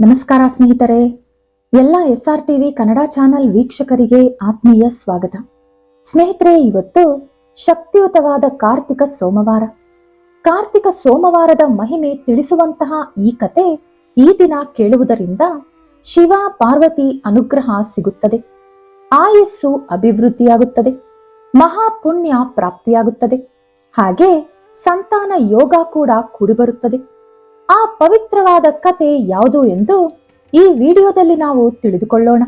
ನಮಸ್ಕಾರ ಸ್ನೇಹಿತರೆ, ಎಲ್ಲ SRTV ಕನ್ನಡ ಚಾನೆಲ್ ವೀಕ್ಷಕರಿಗೆ ಆತ್ಮೀಯ ಸ್ವಾಗತ. ಸ್ನೇಹಿತರೆ, ಇವತ್ತು ಶಕ್ತಿಯುತವಾದ ಕಾರ್ತಿಕ ಸೋಮವಾರ. ಕಾರ್ತಿಕ ಸೋಮವಾರದ ಮಹಿಮೆ ತಿಳಿಸುವಂತಹ ಈ ಕತೆ ಈ ದಿನ ಕೇಳುವುದರಿಂದ ಶಿವ ಪಾರ್ವತಿ ಅನುಗ್ರಹ ಸಿಗುತ್ತದೆ, ಆಯಸ್ಸು ಅಭಿವೃದ್ಧಿಯಾಗುತ್ತದೆ, ಮಹಾಪುಣ್ಯ ಪ್ರಾಪ್ತಿಯಾಗುತ್ತದೆ, ಹಾಗೆ ಸಂತಾನ ಯೋಗ ಕೂಡ ಕೂಡಿಬರುತ್ತದೆ. ಆ ಪವಿತ್ರವಾದ ಕತೆ ಯಾವುದು ಎಂದು ಈ ವಿಡಿಯೋದಲ್ಲಿ ನಾವು ತಿಳಿದುಕೊಳ್ಳೋಣ.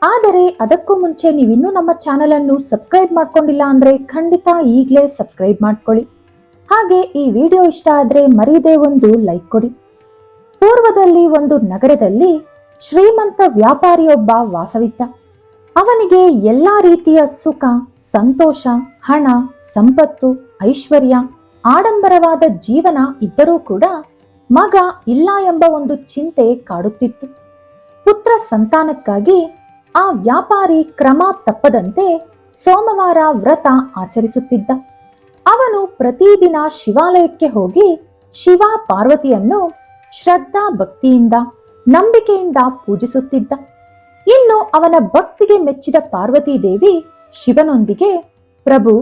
ಆದರೆ ಅದಕ್ಕೂ ಮುಂಚೆ ನೀವಿನ್ನೂ ನಮ್ಮ ಚಾನೆಲ್ ಅನ್ನು ಸಬ್ಸ್ಕ್ರೈಬ್ ಮಾಡ್ಕೊಂಡಿಲ್ಲ ಅಂದ್ರೆ ಖಂಡಿತ ಈಗಲೇ ಸಬ್ಸ್ಕ್ರೈಬ್ ಮಾಡ್ಕೊಳ್ಳಿ. ಹಾಗೆ ಈ ವಿಡಿಯೋ ಇಷ್ಟ ಆದ್ರೆ ಮರೀದೇ ಒಂದು ಲೈಕ್ ಕೊಡಿ. ಪೂರ್ವದಲ್ಲಿ ಒಂದು ನಗರದಲ್ಲಿ ಶ್ರೀಮಂತ ವ್ಯಾಪಾರಿಯೊಬ್ಬ ವಾಸವಿದ್ದ. ಅವನಿಗೆ ಎಲ್ಲಾ ರೀತಿಯ ಸುಖ, ಸಂತೋಷ, ಹಣ, ಸಂಪತ್ತು, ಐಶ್ವರ್ಯ, ಆಡಂಬರವಾದ ಜೀವನ ಇದ್ದರೂ ಕೂಡ ಮಗ ಇಲ್ಲ ಎಂಬ ಒಂದು ಚಿಂತೆ ಕಾಡುತ್ತಿತ್ತು. ಪುತ್ರ ಸಂತಾನಕ್ಕಾಗಿ ಆ ವ್ಯಾಪಾರಿ ಕ್ರಮ ತಪ್ಪದಂತೆ ಸೋಮವಾರ ವ್ರತ ಆಚರಿಸುತ್ತಿದ್ದ. ಅವನು ಪ್ರತಿದಿನ ಶಿವಾಲಯಕ್ಕೆ ಹೋಗಿ ಶಿವ ಪಾರ್ವತಿಯನ್ನು ಶ್ರದ್ಧಾ ಭಕ್ತಿಯಿಂದ, ನಂಬಿಕೆಯಿಂದ ಪೂಜಿಸುತ್ತಿದ್ದ. ಇನ್ನು ಅವನ ಭಕ್ತಿಗೆ ಮೆಚ್ಚಿದ ಪಾರ್ವತಿ ದೇವಿ ಶಿವನೊಂದಿಗೆ, ಪ್ರಭು,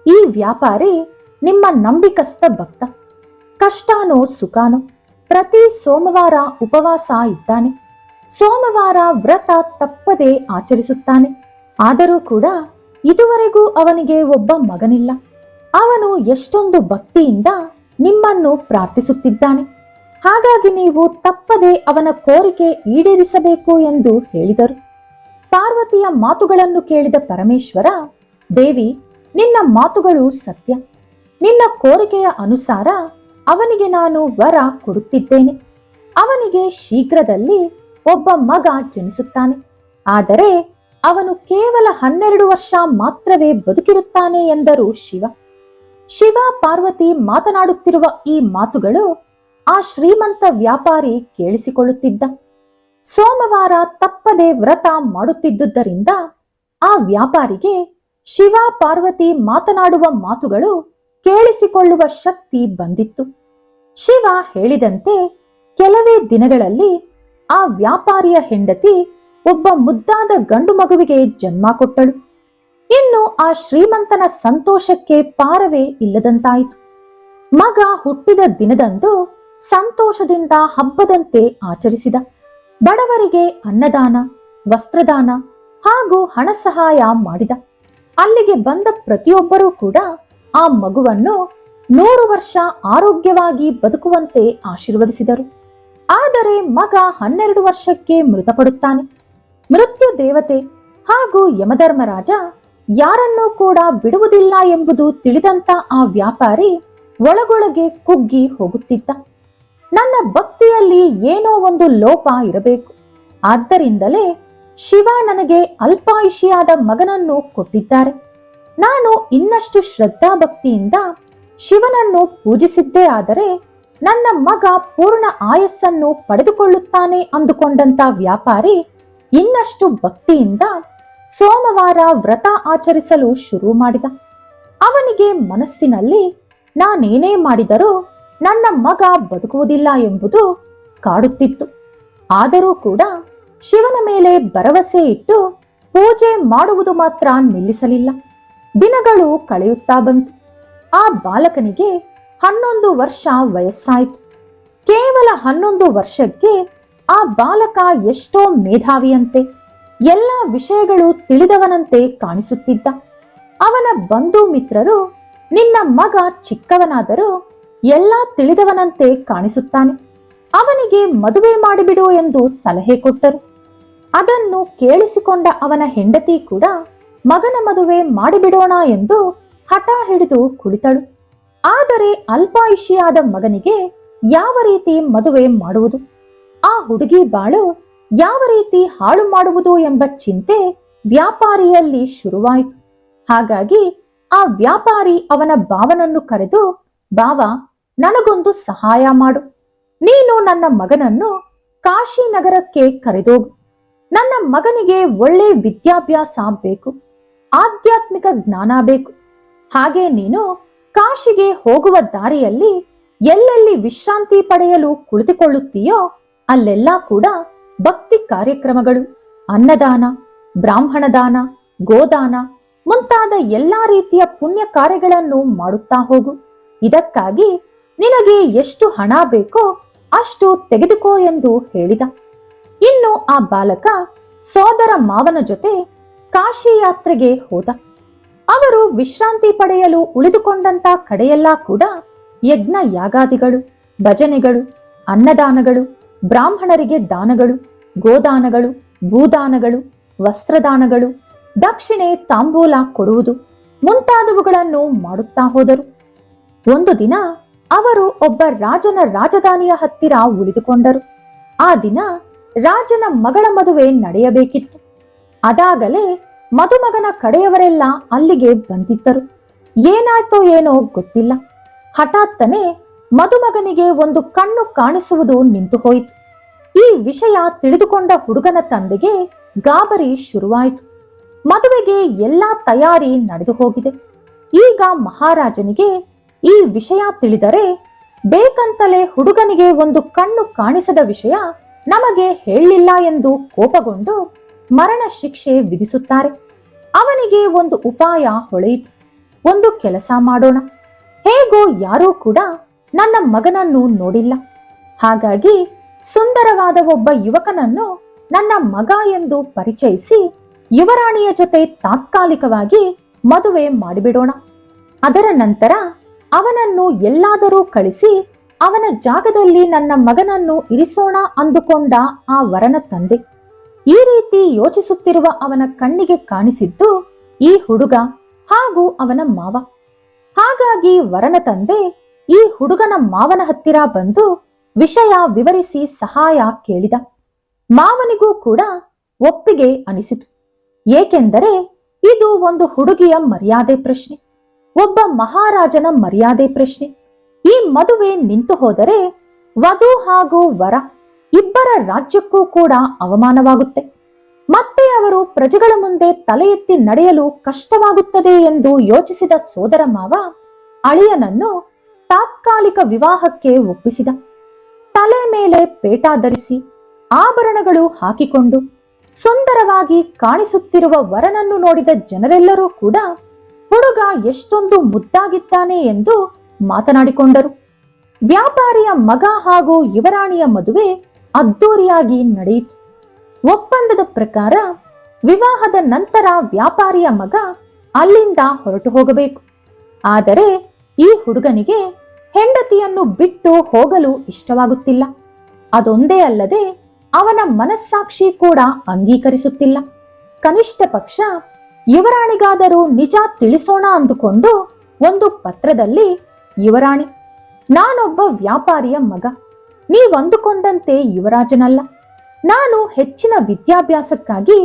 ಈ ವ್ಯಾಪಾರಿ ನಿಮ್ಮ ನಂಬಿಕಸ್ಥ ಭಕ್ತ. ಕಷ್ಟಾನೋ ಸುಖಾನೋ ಪ್ರತಿ ಸೋಮವಾರ ಉಪವಾಸ ಇದ್ದಾನೆ, ಸೋಮವಾರ ವ್ರತ ತಪ್ಪದೆ ಆಚರಿಸುತ್ತಾನೆ. ಆದರೂ ಕೂಡ ಇದುವರೆಗೂ ಅವನಿಗೆ ಒಬ್ಬ ಮಗನಿಲ್ಲ. ಅವನು ಎಷ್ಟೊಂದು ಭಕ್ತಿಯಿಂದ ನಿಮ್ಮನ್ನು ಪ್ರಾರ್ಥಿಸುತ್ತಿದ್ದಾನೆ. ಹಾಗಾಗಿ ನೀವು ತಪ್ಪದೆ ಅವನ ಕೋರಿಕೆ ಈಡೇರಿಸಬೇಕು ಎಂದು ಹೇಳಿದರು. ಪಾರ್ವತಿಯ ಮಾತುಗಳನ್ನು ಕೇಳಿದ ಪರಮೇಶ್ವರ, ದೇವಿ, ನಿನ್ನ ಮಾತುಗಳು ಸತ್ಯ. ನಿನ್ನ ಕೋರಿಕೆಯ ಅನುಸಾರ ಅವನಿಗೆ ನಾನು ವರ ಕೊಡುತ್ತಿದ್ದೇನೆ. ಅವನಿಗೆ ಶೀಘ್ರದಲ್ಲಿ ಒಬ್ಬ ಮಗ ಜನಿಸುತ್ತಾನೆ. ಆದರೆ ಅವನು ಕೇವಲ 12 ವರ್ಷ ಮಾತ್ರವೇ ಬದುಕಿರುತ್ತಾನೆ ಎಂದರು ಶಿವ. ಶಿವ ಪಾರ್ವತಿ ಮಾತನಾಡುತ್ತಿರುವ ಈ ಮಾತುಗಳು ಆ ಶ್ರೀಮಂತ ವ್ಯಾಪಾರಿ ಕೇಳಿಸಿಕೊಳ್ಳುತ್ತಿದ್ದ. ಸೋಮವಾರ ತಪ್ಪದೆ ವ್ರತ ಮಾಡುತ್ತಿದ್ದುದರಿಂದ ಆ ವ್ಯಾಪಾರಿಗೆ ಶಿವ ಪಾರ್ವತಿ ಮಾತನಾಡುವ ಮಾತುಗಳು ಕೇಳಿಸಿಕೊಳ್ಳುವ ಶಕ್ತಿ ಬಂದಿತ್ತು. ಶಿವ ಹೇಳಿದಂತೆ ಕೆಲವೇ ದಿನಗಳಲ್ಲಿ ಆ ವ್ಯಾಪಾರಿಯ ಹೆಂಡತಿ ಒಬ್ಬ ಮುದ್ದಾದ ಗಂಡು ಮಗುವಿಗೆ ಜನ್ಮ ಕೊಟ್ಟಳು. ಇನ್ನು ಆ ಶ್ರೀಮಂತನ ಸಂತೋಷಕ್ಕೆ ಪಾರವೇ ಇಲ್ಲದಂತಾಯಿತು. ಮಗ ಹುಟ್ಟಿದ ದಿನದಂದು ಸಂತೋಷದಿಂದ ಹಬ್ಬದಂತೆ ಆಚರಿಸಿದ. ಬಡವರಿಗೆ ಅನ್ನದಾನ, ವಸ್ತ್ರದಾನ ಹಾಗೂ ಹಣ ಸಹಾಯ ಮಾಡಿದ. ಅಲ್ಲಿಗೆ ಬಂದ ಪ್ರತಿಯೊಬ್ಬರೂ ಕೂಡ ಆ ಮಗುವನ್ನು 100 ವರ್ಷ ಆರೋಗ್ಯವಾಗಿ ಬದುಕುವಂತೆ ಆಶೀರ್ವದಿಸಿದರು. ಆದರೆ ಮಗ 12 ವರ್ಷಕ್ಕೆ ಮೃತಪಡುತ್ತಾನೆ. ಮೃತ್ಯು ದೇವತೆ ಹಾಗೂ ಯಮಧರ್ಮರಾಜ ಯಾರನ್ನೂ ಕೂಡ ಬಿಡುವುದಿಲ್ಲ ಎಂಬುದು ತಿಳಿದಂತ ಆ ವ್ಯಾಪಾರಿ ಒಳಗೊಳಗೆ ಕುಗ್ಗಿ ಹೋಗುತ್ತಿದ್ದ. ನನ್ನ ಭಕ್ತಿಯಲ್ಲಿ ಏನೋ ಒಂದು ಲೋಪ ಇರಬೇಕು, ಆದ್ದರಿಂದಲೇ ಶಿವ ನನಗೆ ಅಲ್ಪಾಯುಷಿಯಾದ ಮಗನನ್ನು ಕೊಟ್ಟಿದ್ದಾರೆ. ನಾನು ಇನ್ನಷ್ಟು ಶ್ರದ್ಧಾ ಭಕ್ತಿಯಿಂದ ಶಿವನನ್ನು ಪೂಜಿಸಿದ್ದೇ ಆದರೆ ನನ್ನ ಮಗ ಪೂರ್ಣ ಆಯಸ್ಸನ್ನು ಪಡೆದುಕೊಳ್ಳುತ್ತಾನೆ ಅಂದುಕೊಂಡಂತ ವ್ಯಾಪಾರಿ ಇನ್ನಷ್ಟು ಭಕ್ತಿಯಿಂದ ಸೋಮವಾರ ವ್ರತ ಆಚರಿಸಲು ಶುರು ಮಾಡಿದ. ಅವನಿಗೆ ಮನಸ್ಸಿನಲ್ಲಿ ನಾನೇನೇ ಮಾಡಿದರೂ ನನ್ನ ಮಗ ಬದುಕುವುದಿಲ್ಲ ಎಂಬುದು ಕಾಡುತ್ತಿತ್ತು. ಆದರೂ ಕೂಡ ಶಿವನ ಮೇಲೆ ಭರವಸೆ ಇಟ್ಟು ಪೂಜೆ ಮಾಡುವುದು ಮಾತ್ರ ನಿಲ್ಲಿಸಲಿಲ್ಲ. ದಿನಗಳು ಕಳೆಯುತ್ತಾ ಬಂತು. ಆ ಬಾಲಕನಿಗೆ 11 ವರ್ಷ ವಯಸ್ಸಾಯಿತು. ಕೇವಲ 11 ವರ್ಷಕ್ಕೆ ಆ ಬಾಲಕ ಎಷ್ಟೋ ಮೇಧಾವಿಯಂತೆ, ಎಲ್ಲ ವಿಷಯಗಳು ತಿಳಿದವನಂತೆ ಕಾಣಿಸುತ್ತಿದ್ದ. ಅವನ ಬಂಧು ಮಿತ್ರರು, ನಿನ್ನ ಮಗ ಚಿಕ್ಕವನಾದರೂ ಎಲ್ಲ ತಿಳಿದವನಂತೆ ಕಾಣಿಸುತ್ತಾನೆ, ಅವನಿಗೆ ಮದುವೆ ಮಾಡಿಬಿಡು ಎಂದು ಸಲಹೆ ಕೊಟ್ಟರು. ಅದನ್ನು ಕೇಳಿಸಿಕೊಂಡ ಅವನ ಹೆಂಡತಿ ಕೂಡ ಮಗನ ಮದುವೆ ಮಾಡಿಬಿಡೋಣ ಎಂದು ಹಠ ಹಿಡಿದು ಕುಳಿತಳು. ಆದರೆ ಅಲ್ಪಾಯುಷಿಯಾದ ಮಗನಿಗೆ ಯಾವ ರೀತಿ ಮದುವೆ ಮಾಡುವುದು, ಆ ಹುಡುಗಿ ಬಾಳು ಯಾವ ರೀತಿ ಹಾಳು ಮಾಡುವುದು ಎಂಬ ಚಿಂತೆ ವ್ಯಾಪಾರಿಯಲ್ಲಿ ಶುರುವಾಯಿತು. ಹಾಗಾಗಿ ಆ ವ್ಯಾಪಾರಿ ಅವನ ಭಾವನನ್ನು ಕರೆದು, ಭಾವ, ನನಗೊಂದು ಸಹಾಯ ಮಾಡು. ನೀನು ನನ್ನ ಮಗನನ್ನು ಕಾಶಿ ನಗರಕ್ಕೆ ಕರೆದೋಗು. ನನ್ನ ಮಗನಿಗೆ ಒಳ್ಳೆ ವಿದ್ಯಾಭ್ಯಾಸ ಬೇಕು, ಆಧ್ಯಾತ್ಮಿಕ ಜ್ಞಾನ ಬೇಕು. ಹಾಗೆ ನೀನು ಕಾಶಿಗೆ ಹೋಗುವ ದಾರಿಯಲ್ಲಿ ಎಲ್ಲೆಲ್ಲಿ ವಿಶ್ರಾಂತಿ ಪಡೆಯಲು ಕುಳಿತುಕೊಳ್ಳುತ್ತೀಯೋ ಅಲ್ಲೆಲ್ಲ ಕೂಡ ಭಕ್ತಿ ಕಾರ್ಯಕ್ರಮಗಳು, ಅನ್ನದಾನ, ಬ್ರಾಹ್ಮಣ ದಾನ, ಗೋದಾನ ಮುಂತಾದ ಎಲ್ಲಾ ರೀತಿಯ ಪುಣ್ಯ ಕಾರ್ಯಗಳನ್ನು ಮಾಡುತ್ತಾ ಹೋಗು. ಇದಕ್ಕಾಗಿ ನಿನಗೆ ಎಷ್ಟು ಹಣ ಬೇಕೋ ಅಷ್ಟು ತೆಗೆದುಕೋ ಎಂದು ಹೇಳಿದ. ಇನ್ನು ಆ ಬಾಲಕ ಸೋದರ ಮಾವನ ಜೊತೆ ಕಾಶಿ ಯಾತ್ರೆಗೆ ಹೋದ. ಅವರು ವಿಶ್ರಾಂತಿ ಪಡೆಯಲು ಉಳಿದುಕೊಂಡಂತ ಕಡೆಯೆಲ್ಲ ಕೂಡ ಯಜ್ಞ ಯಾಗಾದಿಗಳು, ಭಜನೆಗಳು, ಅನ್ನದಾನಗಳು, ಬ್ರಾಹ್ಮಣರಿಗೆ ದಾನಗಳು, ಗೋದಾನಗಳು, ಭೂದಾನಗಳು, ವಸ್ತ್ರದಾನಗಳು, ದಕ್ಷಿಣೆ ತಾಂಬೂಲ ಕೊಡುವುದು ಮುಂತಾದವುಗಳನ್ನು ಮಾಡುತ್ತಾ ಹೋದರು. ಒಂದು ದಿನ ಅವರು ಒಬ್ಬ ರಾಜನ ರಾಜಧಾನಿಯ ಹತ್ತಿರ ಉಳಿದುಕೊಂಡರು. ಆ ದಿನ ರಾಜನ ಮಗಳ ಮದುವೆ ನಡೆಯಬೇಕಿತ್ತು. ಅದಾಗಲೇ ಮದುಮಗನ ಕಡೆಯವರೆಲ್ಲ ಅಲ್ಲಿಗೆ ಬಂದಿದ್ದರು. ಏನಾಯ್ತೋ ಏನೋ ಗೊತ್ತಿಲ್ಲ, ಹಠಾತ್ತನೆ ಮದುಮಗನಿಗೆ ಒಂದು ಕಣ್ಣು ಕಾಣಿಸುವುದು ನಿಂತು ಹೋಯಿತು. ಈ ವಿಷಯ ತಿಳಿದುಕೊಂಡ ಹುಡುಗನ ತಂದೆಗೆ ಗಾಬರಿ ಶುರುವಾಯಿತು. ಮದುವೆಗೆ ಎಲ್ಲಾ ತಯಾರಿ ನಡೆದು ಹೋಗಿದೆ. ಈಗ ಮಹಾರಾಜನಿಗೆ ಈ ವಿಷಯ ತಿಳಿದರೆ ಬೇಕಂತಲೇ ಹುಡುಗನಿಗೆ ಒಂದು ಕಣ್ಣು ಕಾಣಿಸದ ವಿಷಯ ನಮಗೆ ಹೇಳಲಿಲ್ಲ ಎಂದು ಕೋಪಗೊಂಡು ಮರಣ ಶಿಕ್ಷೆ ವಿಧಿಸುತ್ತಾರೆ. ಅವನಿಗೆ ಒಂದು ಉಪಾಯ ಹೊಳೆಯಿತು. ಒಂದು ಕೆಲಸ ಮಾಡೋಣ, ಹೇಗೋ ಯಾರೂ ಕೂಡ ನನ್ನ ಮಗನನ್ನು ನೋಡಿಲ್ಲ, ಹಾಗಾಗಿ ಸುಂದರವಾದ ಒಬ್ಬ ಯುವಕನನ್ನು ನನ್ನ ಮಗ ಎಂದು ಪರಿಚಯಿಸಿ ಯುವರಾಣಿಯ ಜೊತೆ ತಾತ್ಕಾಲಿಕವಾಗಿ ಮದುವೆ ಮಾಡಿಬಿಡೋಣ. ಅದರ ನಂತರ ಅವನನ್ನು ಎಲ್ಲಾದರೂ ಕಳಿಸಿ ಅವನ ಜಾಗದಲ್ಲಿ ನನ್ನ ಮಗನನ್ನು ಇರಿಸೋಣ ಅಂದುಕೊಂಡ ಆ ವರನ ತಂದೆ. ಈ ರೀತಿ ಯೋಚಿಸುತ್ತಿರುವ ಅವನ ಕಣ್ಣಿಗೆ ಕಾಣಿಸಿದ್ದು ಈ ಹುಡುಗ ಹಾಗೂ ಅವನ ಮಾವ. ಹಾಗಾಗಿ ವರನ ತಂದೆ ಈ ಹುಡುಗನ ಮಾವನ ಹತ್ತಿರ ಬಂದು ವಿಷಯ ವಿವರಿಸಿ ಸಹಾಯ ಕೇಳಿದ. ಮಾವನಿಗೂ ಕೂಡ ಒಪ್ಪಿಗೆ ಅನಿಸಿತು. ಏಕೆಂದರೆ ಇದು ಒಂದು ಹುಡುಗಿಯ ಮರ್ಯಾದೆ ಪ್ರಶ್ನೆ, ಒಬ್ಬ ಮಹಾರಾಜನ ಮರ್ಯಾದೆ ಪ್ರಶ್ನೆ. ಈ ಮದುವೆ ನಿಂತು ಹೋದರೆ ವಧು ಹಾಗೂ ವರ ಇಬ್ಬರ ರಾಜ್ಯಕ್ಕೂ ಕೂಡ ಅವಮಾನವಾಗುತ್ತೆ. ಮತ್ತೆ ಅವರು ಪ್ರಜೆಗಳ ಮುಂದೆ ತಲೆ ಎತ್ತಿ ನಡೆಯಲು ಕಷ್ಟವಾಗುತ್ತದೆ ಎಂದು ಯೋಚಿಸಿದ ಸೋದರ ಮಾವ ಅಳಿಯನನ್ನು ತಾತ್ಕಾಲಿಕ ವಿವಾಹಕ್ಕೆ ಒಪ್ಪಿಸಿದ. ತಲೆ ಮೇಲೆ ಪೇಟ ಧರಿಸಿ ಆಭರಣಗಳು ಹಾಕಿಕೊಂಡು ಸುಂದರವಾಗಿ ಕಾಣಿಸುತ್ತಿರುವ ವರನನ್ನು ನೋಡಿದ ಜನರೆಲ್ಲರೂ ಕೂಡ ಹುಡುಗ ಎಷ್ಟೊಂದು ಮುದ್ದಾಗಿದ್ದಾನೆ ಎಂದು ಮಾತನಾಡಿಕೊಂಡರು. ವ್ಯಾಪಾರಿಯ ಮಗ ಹಾಗೂ ಯುವರಾಣಿಯ ಮದುವೆ ಅದ್ದೂರಿಯಾಗಿ ನಡೆಯಿತು. ಒಪ್ಪಂದದ ಪ್ರಕಾರ ವಿವಾಹದ ನಂತರ ವ್ಯಾಪಾರಿಯ ಮಗ ಅಲ್ಲಿಂದ ಹೊರಟು ಹೋಗಬೇಕು. ಆದರೆ ಈ ಹುಡುಗನಿಗೆ ಹೆಂಡತಿಯನ್ನು ಬಿಟ್ಟು ಹೋಗಲು ಇಷ್ಟವಾಗುತ್ತಿಲ್ಲ. ಅದೊಂದೇ ಅಲ್ಲದೆ ಅವನ ಮನಸ್ಸಾಕ್ಷಿ ಕೂಡ ಅಂಗೀಕರಿಸುತ್ತಿಲ್ಲ. ಕನಿಷ್ಠ ಪಕ್ಷ ಯುವರಾಣಿಗಾದರೂ ನಿಜ ತಿಳಿಸೋಣ ಅಂದುಕೊಂಡು ಒಂದು ಪತ್ರದಲ್ಲಿ, ಯುವರಾಣಿ, ನಾನೊಬ್ಬ ವ್ಯಾಪಾರಿಯ ಮಗ, ನೀವಂದುಕೊಂಡಂತೆ ಯುವರಾಜನಲ್ಲ. ನಾನು ಹೆಚ್ಚಿನ ವಿದ್ಯಾಭ್ಯಾಸಕ್ಕಾಗಿ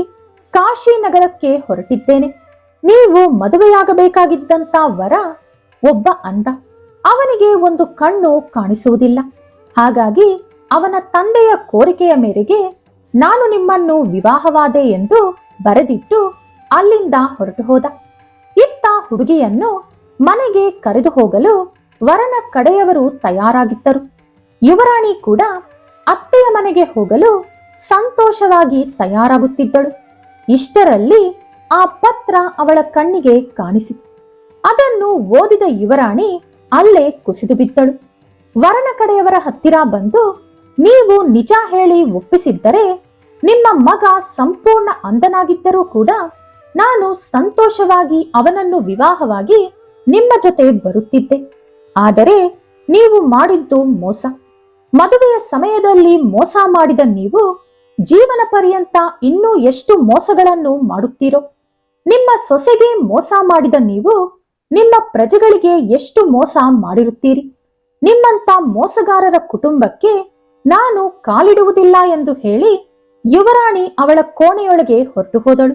ಕಾಶಿ ನಗರಕ್ಕೆ ಹೊರಟಿದ್ದೇನೆ. ನೀವು ಮದುವೆಯಾಗಬೇಕಾಗಿದ್ದಂತ ವರ ಒಬ್ಬ ಅಂಧ, ಅವನಿಗೆ ಒಂದು ಕಣ್ಣು ಕಾಣಿಸುವುದಿಲ್ಲ. ಹಾಗಾಗಿ ಅವನ ತಂದೆಯ ಕೋರಿಕೆಯ ಮೇರೆಗೆ ನಾನು ನಿಮ್ಮನ್ನು ವಿವಾಹವಾದೆ ಎಂದು ಬರೆದಿಟ್ಟು ಅಲ್ಲಿಂದ ಹೊರಟು ಹೋದ. ಇತ್ತ ಹುಡುಗಿಯನ್ನು ಮನೆಗೆ ಕರೆದು ಹೋಗಲು ವರನ ಕಡೆಯವರು ತಯಾರಾಗಿದ್ದರು. ಯುವರಾಣಿ ಕೂಡ ಅತ್ತೆಯ ಮನೆಗೆ ಹೋಗಲು ಸಂತೋಷವಾಗಿ ತಯಾರಾಗುತ್ತಿದ್ದಳು. ಇಷ್ಟರಲ್ಲಿ ಆ ಪತ್ರ ಅವಳ ಕಣ್ಣಿಗೆ ಕಾಣಿಸಿತು. ಅದನ್ನು ಓದಿದ ಯುವರಾಣಿ ಅಲ್ಲೇ ಕುಸಿದು ಬಿದ್ದಳು. ವರನ ಕಡೆಯವರ ಹತ್ತಿರ ಬಂದು, ನೀವು ನಿಜ ಹೇಳಿ ಒಪ್ಪಿಸಿದ್ದರೆ ನಿಮ್ಮ ಮಗ ಸಂಪೂರ್ಣ ಅಂಧನಾಗಿದ್ದರೂ ಕೂಡ ನಾನು ಸಂತೋಷವಾಗಿ ಅವನನ್ನು ವಿವಾಹವಾಗಿ ನಿಮ್ಮ ಜೊತೆ ಬರುತ್ತಿದ್ದೆ. ಆದರೆ ನೀವು ಮಾಡಿದ್ದು ಮೋಸ. ಮದುವೆಯ ಸಮಯದಲ್ಲಿ ಮೋಸ ಮಾಡಿದ ನೀವು ಜೀವನ ಪರ್ಯಂತ ಇನ್ನೂ ಎಷ್ಟು ಮೋಸಗಳನ್ನು ಮಾಡುತ್ತೀರೋ. ನಿಮ್ಮ ಸೊಸೆಗೆ ಮೋಸ ಮಾಡಿದ ನೀವು ನಿಮ್ಮ ಪ್ರಜೆಗಳಿಗೆ ಎಷ್ಟು ಮೋಸ ಮಾಡಿರುತ್ತೀರಿ. ನಿಮ್ಮಂತ ಮೋಸಗಾರರ ಕುಟುಂಬಕ್ಕೆ ನಾನು ಕಾಲಿಡುವುದಿಲ್ಲ ಎಂದು ಹೇಳಿ ಯುವರಾಣಿ ಅವಳ ಕೋಣೆಯೊಳಗೆ ಹೊರಟು ಹೋದಳು.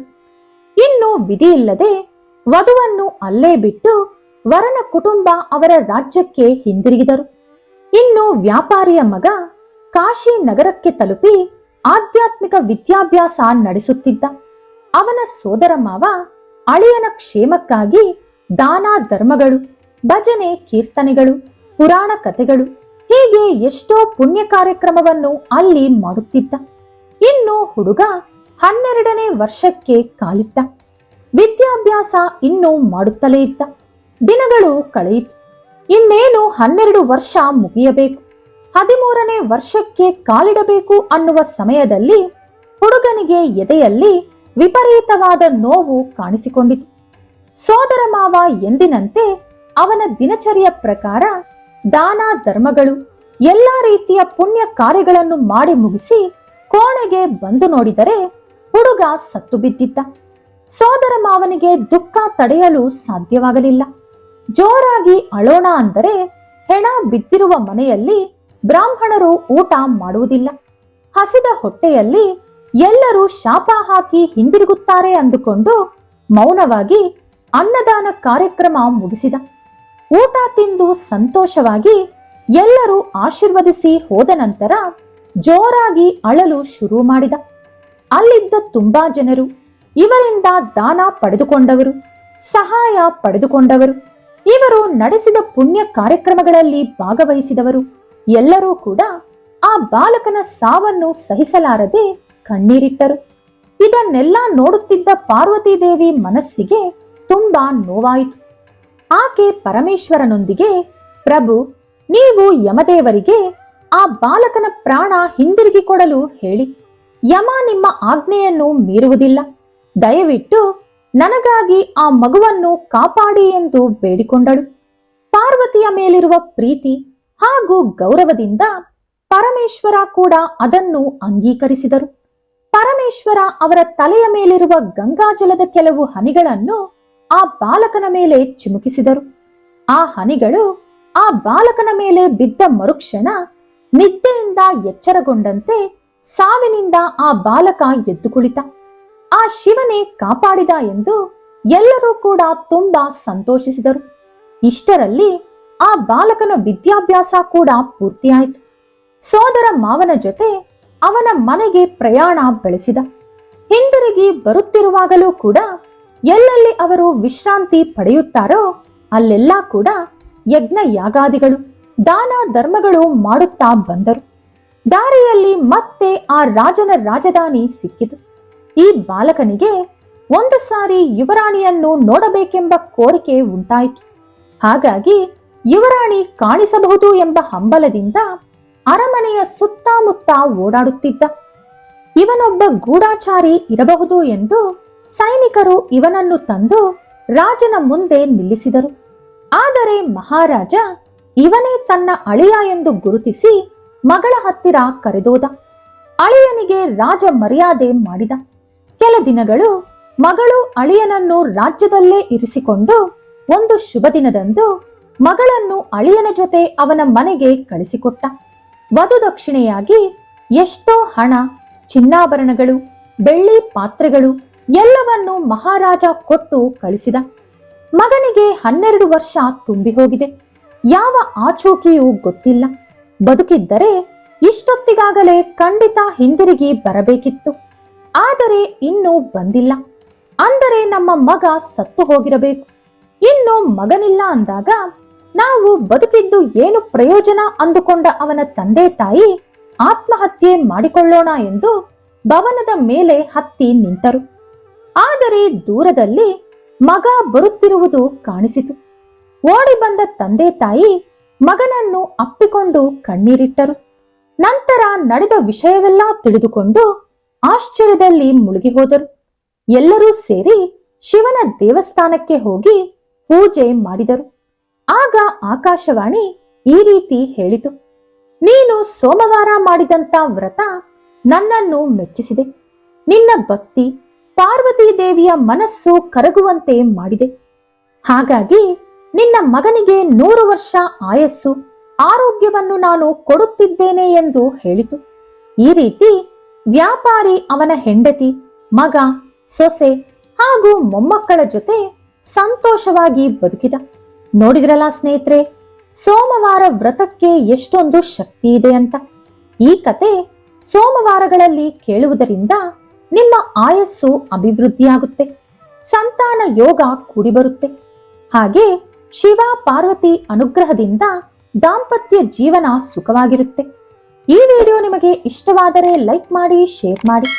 ಇನ್ನು ವಿಧಿಯಿಲ್ಲದೆ ವಧುವನ್ನು ಅಲ್ಲೇ ಬಿಟ್ಟು ವರನ ಕುಟುಂಬ ಅವರ ರಾಜ್ಯಕ್ಕೆ ಹಿಂದಿರುಗಿದರು. ಇನ್ನು ವ್ಯಾಪಾರಿಯ ಮಗ ಕಾಶಿ ನಗರಕ್ಕೆ ತಲುಪಿ ಆಧ್ಯಾತ್ಮಿಕ ವಿದ್ಯಾಭ್ಯಾಸ ನಡೆಸುತ್ತಿದ್ದ. ಅವನ ಸೋದರ ಮಾವ ಅಳಿಯನ ಕ್ಷೇಮಕ್ಕಾಗಿ ದಾನ ಧರ್ಮಗಳು, ಭಜನೆ ಕೀರ್ತನೆಗಳು, ಪುರಾಣ ಕಥೆಗಳು, ಹೀಗೆ ಎಷ್ಟೋ ಪುಣ್ಯ ಕಾರ್ಯಕ್ರಮವನ್ನು ಅಲ್ಲಿ ಮಾಡುತ್ತಿದ್ದ. ಇನ್ನು ಹುಡುಗ 12ನೇ ವರ್ಷಕ್ಕೆ ಕಾಲಿಟ್ಟ. ವಿದ್ಯಾಭ್ಯಾಸ ಇನ್ನೂ ಮಾಡುತ್ತಲೇ ಇದ್ದ. ದಿನಗಳು ಕಳೆಯಿತು. ಇನ್ನೇನು 12 ವರ್ಷ ಮುಗಿಯಬೇಕು, 13ನೇ ವರ್ಷಕ್ಕೆ ಕಾಲಿಡಬೇಕು ಅನ್ನುವ ಸಮಯದಲ್ಲಿ ಹುಡುಗನಿಗೆ ಎದೆಯಲ್ಲಿ ವಿಪರೀತವಾದ ನೋವು ಕಾಣಿಸಿಕೊಂಡಿತು. ಸೋದರ ಮಾವ ಎಂದಿನಂತೆ ಅವನ ದಿನಚರಿಯ ಪ್ರಕಾರ ದಾನ ಧರ್ಮಗಳು ಎಲ್ಲಾ ರೀತಿಯ ಪುಣ್ಯ ಕಾರ್ಯಗಳನ್ನು ಮಾಡಿ ಮುಗಿಸಿ ಕೋಣೆಗೆ ಬಂದು ನೋಡಿದರೆ ಹುಡುಗ ಸತ್ತು ಬಿದ್ದಿದ್ದ. ಸೋದರ ಮಾವನಿಗೆ ದುಃಖ ತಡೆಯಲು ಸಾಧ್ಯವಾಗಲಿಲ್ಲ. ಜೋರಾಗಿ ಅಳೋಣ ಅಂದರೆ ಹೆಣ ಬಿದ್ದಿರುವ ಮನೆಯಲ್ಲಿ ಬ್ರಾಹ್ಮಣರು ಊಟ ಮಾಡುವುದಿಲ್ಲ. ಹಸಿದ ಹೊಟ್ಟೆಯಲ್ಲಿ ಎಲ್ಲರೂ ಶಾಪ ಹಾಕಿ ಹಿಂದಿರುಗುತ್ತಾರೆ ಅಂದುಕೊಂಡು ಮೌನವಾಗಿ ಅನ್ನದಾನ ಕಾರ್ಯಕ್ರಮ ಮುಗಿಸಿದ. ಊಟ ತಿಂದು ಸಂತೋಷವಾಗಿ ಎಲ್ಲರೂ ಆಶೀರ್ವದಿಸಿ ಹೋದ ನಂತರ ಜೋರಾಗಿ ಅಳಲು ಶುರು ಮಾಡಿದ. ಅಲ್ಲಿದ್ದ ತುಂಬಾ ಜನರು, ಇವರಿಂದ ದಾನ ಪಡೆದುಕೊಂಡವರು, ಸಹಾಯ ಪಡೆದುಕೊಂಡವರು, ಇವರು ನಡೆಸಿದ ಪುಣ್ಯ ಕಾರ್ಯಕ್ರಮಗಳಲ್ಲಿ ಭಾಗವಹಿಸಿದವರು ಎಲ್ಲರೂ ಕೂಡ ಆ ಬಾಲಕನ ಸಾವನ್ನು ಸಹಿಸಲಾರದೆ ಕಣ್ಣೀರಿಟ್ಟರು. ಇದನ್ನೆಲ್ಲ ನೋಡುತ್ತಿದ್ದ ಪಾರ್ವತೀ ದೇವಿ ಮನಸ್ಸಿಗೆ ತುಂಬಾ ನೋವಾಯಿತು. ಆಕೆ ಪರಮೇಶ್ವರನೊಂದಿಗೆ, ಪ್ರಭು, ನೀವು ಯಮದೇವರಿಗೆ ಆ ಬಾಲಕನ ಪ್ರಾಣ ಹಿಂದಿರುಗಿ ಕೊಡಲು ಹೇಳಿ. ಯಮ ನಿಮ್ಮ ಆಜ್ಞೆಯನ್ನು ಮೀರುವುದಿಲ್ಲ. ದಯವಿಟ್ಟು ನನಗಾಗಿ ಆ ಮಗುವನ್ನು ಕಾಪಾಡಿ ಎಂದು ಬೇಡಿಕೊಂಡಳು. ಪಾರ್ವತಿಯ ಮೇಲಿರುವ ಪ್ರೀತಿ ಹಾಗೂ ಗೌರವದಿಂದ ಪರಮೇಶ್ವರ ಕೂಡ ಅದನ್ನು ಅಂಗೀಕರಿಸಿದರು. ಪರಮೇಶ್ವರ ಅವರ ತಲೆಯ ಮೇಲಿರುವ ಗಂಗಾಜಲದ ಕೆಲವು ಹನಿಗಳನ್ನು ಆ ಬಾಲಕನ ಮೇಲೆ ಚಿಮುಕಿಸಿದರು. ಆ ಹನಿಗಳು ಆ ಬಾಲಕನ ಮೇಲೆ ಬಿದ್ದ ಮರುಕ್ಷಣ ನಿದ್ದೆಯಿಂದ ಎಚ್ಚರಗೊಂಡಂತೆ ಸಾವಿನಿಂದ ಆ ಬಾಲಕ ಎದ್ದು ಕುಳಿತ. ಆ ಶಿವನೇ ಕಾಪಾಡಿದ ಎಂದು ಎಲ್ಲರೂ ಕೂಡ ತುಂಬಾ ಸಂತೋಷಿಸಿದರು. ಇಷ್ಟರಲ್ಲಿ ಆ ಬಾಲಕನ ವಿದ್ಯಾಭ್ಯಾಸ ಕೂಡ ಪೂರ್ತಿಯಾಯಿತು. ಸೋದರ ಮಾವನ ಜೊತೆ ಅವನ ಮನೆಗೆ ಪ್ರಯಾಣ ಬೆಳೆಸಿದ. ಹಿಂದಿರುಗಿ ಬರುತ್ತಿರುವಾಗಲೂ ಕೂಡ ಎಲ್ಲೆಲ್ಲಿ ಅವರು ವಿಶ್ರಾಂತಿ ಪಡೆಯುತ್ತಾರೋ ಅಲ್ಲೆಲ್ಲ ಕೂಡ ಯಜ್ಞ ಯಾಗಾದಿಗಳು, ದಾನ ಧರ್ಮಗಳು ಮಾಡುತ್ತಾ ಬಂದರು. ದಾರಿಯಲ್ಲಿ ಮತ್ತೆ ಆ ರಾಜನ ರಾಜಧಾನಿ ಸಿಕ್ಕಿತು. ಈ ಬಾಲಕನಿಗೆ ಒಂದು ಸಾರಿ ಯುವರಾಣಿಯನ್ನು ನೋಡಬೇಕೆಂಬ ಕೋರಿಕೆ ಉಂಟಾಯಿತು. ಹಾಗಾಗಿ ಯುವರಾಣಿ ಕಾಣಿಸಬಹುದು ಎಂಬ ಹಂಬಲದಿಂದ ಅರಮನೆಯ ಸುತ್ತಮುತ್ತ ಓಡಾಡುತ್ತಿದ್ದ. ಇವನೊಬ್ಬ ಗೂಢಾಚಾರಿ ಇರಬಹುದು ಎಂದು ಸೈನಿಕರು ಇವನನ್ನು ತಂದು ರಾಜನ ಮುಂದೆ ನಿಲ್ಲಿಸಿದರು. ಆದರೆ ಮಹಾರಾಜ ಇವನೇ ತನ್ನ ಅಳಿಯ ಎಂದು ಗುರುತಿಸಿ ಮಗಳ ಹತ್ತಿರ ಕರೆದೋದ. ಅಳಿಯನಿಗೆ ರಾಜ ಮರ್ಯಾದೆ ಮಾಡಿದ. ಕೆಲ ದಿನಗಳು ಮಗಳು ಅಳಿಯನನ್ನು ರಾಜ್ಯದಲ್ಲೇ ಇರಿಸಿಕೊಂಡು ಒಂದು ಶುಭ ದಿನದಂದು ಮಗಳನ್ನು ಅಳಿಯನ ಜೊತೆ ಅವನ ಮನೆಗೆ ಕಳಿಸಿಕೊಟ್ಟ. ವಧು ದಕ್ಷಿಣೆಯಾಗಿ ಎಷ್ಟೋ ಹಣ, ಚಿನ್ನಾಭರಣಗಳು, ಬೆಳ್ಳಿ ಪಾತ್ರೆಗಳು ಎಲ್ಲವನ್ನೂ ಮಹಾರಾಜ ಕೊಟ್ಟು ಕಳಿಸಿದ. ಮಗನಿಗೆ 12 ವರ್ಷ ತುಂಬಿ ಹೋಗಿದೆ. ಯಾವ ಆಚೂಕಿಯೂ ಗೊತ್ತಿಲ್ಲ. ಬದುಕಿದ್ದರೆ ಇಷ್ಟೊತ್ತಿಗಾಗಲೇ ಖಂಡಿತ ಹಿಂದಿರುಗಿ ಬರಬೇಕಿತ್ತು. ಆದರೆ ಇನ್ನೂ ಬಂದಿಲ್ಲ. ಅಂದರೆ ನಮ್ಮ ಮಗ ಸತ್ತು ಹೋಗಿರಬೇಕು. ಇನ್ನು ಮಗನಿಲ್ಲ ಅಂದಾಗ ನಾವು ಬದುಕಿದ್ದು ಏನು ಪ್ರಯೋಜನ ಅಂದುಕೊಂಡ ಅವನ ತಂದೆ ತಾಯಿ ಆತ್ಮಹತ್ಯೆ ಮಾಡಿಕೊಳ್ಳೋಣ ಎಂದು ಭವನದ ಮೇಲೆ ಹತ್ತಿ ನಿಂತರು. ಆದರೆ ದೂರದಲ್ಲಿ ಮಗ ಬರುತ್ತಿರುವುದು ಕಾಣಿಸಿತು. ಓಡಿ ಬಂದ ತಂದೆ ತಾಯಿ ಮಗನನ್ನು ಅಪ್ಪಿಕೊಂಡು ಕಣ್ಣೀರಿಟ್ಟರು. ನಂತರ ನಡೆದ ವಿಷಯವೆಲ್ಲ ತಿಳಿದುಕೊಂಡು ಆಶ್ಚರ್ಯದಲ್ಲಿ ಮುಳುಗಿ ಹೋದರು. ಎಲ್ಲರೂ ಸೇರಿ ಶಿವನ ದೇವಸ್ಥಾನಕ್ಕೆ ಹೋಗಿ ಪೂಜೆ ಮಾಡಿದರು. ಆಗ ಆಕಾಶವಾಣಿ ಈ ರೀತಿ ಹೇಳಿತು, ನೀನು ಸೋಮವಾರ ಮಾಡಿದಂತ ವ್ರತ ನನ್ನನ್ನು ಮೆಚ್ಚಿಸಿದೆ. ನಿನ್ನ ಭಕ್ತಿ ಪಾರ್ವತೀ ದೇವಿಯ ಮನಸ್ಸು ಕರಗುವಂತೆ ಮಾಡಿದೆ. ಹಾಗಾಗಿ ನಿನ್ನ ಮಗನಿಗೆ 100 ವರ್ಷ ಆಯಸ್ಸು, ಆರೋಗ್ಯವನ್ನು ನಾನು ಕೊಡುತ್ತಿದ್ದೇನೆ ಎಂದು ಹೇಳಿತು. ಈ ರೀತಿ ವ್ಯಾಪಾರಿ ಅವನ ಹೆಂಡತಿ, ಮಗ, ಸೊಸೆ ಹಾಗೂ ಮೊಮ್ಮಕ್ಕಳ ಜೊತೆ ಸಂತೋಷವಾಗಿ ಬದುಕಿದ. ನೋಡಿದ್ರಲ್ಲ ಸ್ನೇಹಿತರೆ, ಸೋಮವಾರ ವ್ರತಕ್ಕೆ ಎಷ್ಟೊಂದು ಶಕ್ತಿ ಇದೆ ಅಂತ. ಈ ಕತೆ ಸೋಮವಾರಗಳಲ್ಲಿ ಕೇಳುವುದರಿಂದ ನಿಮ್ಮ ಆಯಸ್ಸು ಅಭಿವೃದ್ಧಿಯಾಗುತ್ತೆ, ಸಂತಾನ ಯೋಗ ಕೂಡಿ ಬರುತ್ತೆ. ಹಾಗೆ ಶಿವ ಪಾರ್ವತಿ ಅನುಗ್ರಹದಿಂದ ದಾಂಪತ್ಯ ಜೀವನ ಸುಖವಾಗಿರುತ್ತೆ. ಈ ವಿಡಿಯೋ ನಿಮಗೆ ಇಷ್ಟವಾದರೆ ಲೈಕ್ ಮಾಡಿ, ಶೇರ್ ಮಾಡಿ.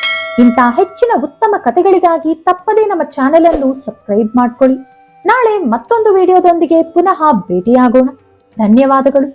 ಇಂಥ ಹೆಚ್ಚಿನ ಉತ್ತಮ ಕಥೆಗಳಿಗಾಗಿ ತಪ್ಪದೇ ನಮ್ಮ ಚಾನೆಲ್ ಅನ್ನು ಸಬ್ಸ್ಕ್ರೈಬ್ ಮಾಡ್ಕೊಳ್ಳಿ. ನಾಳೆ ಮತ್ತೊಂದು ವಿಡಿಯೋದೊಂದಿಗೆ ಪುನಃ ಭೇಟಿಯಾಗೋಣ. ಧನ್ಯವಾದಗಳು.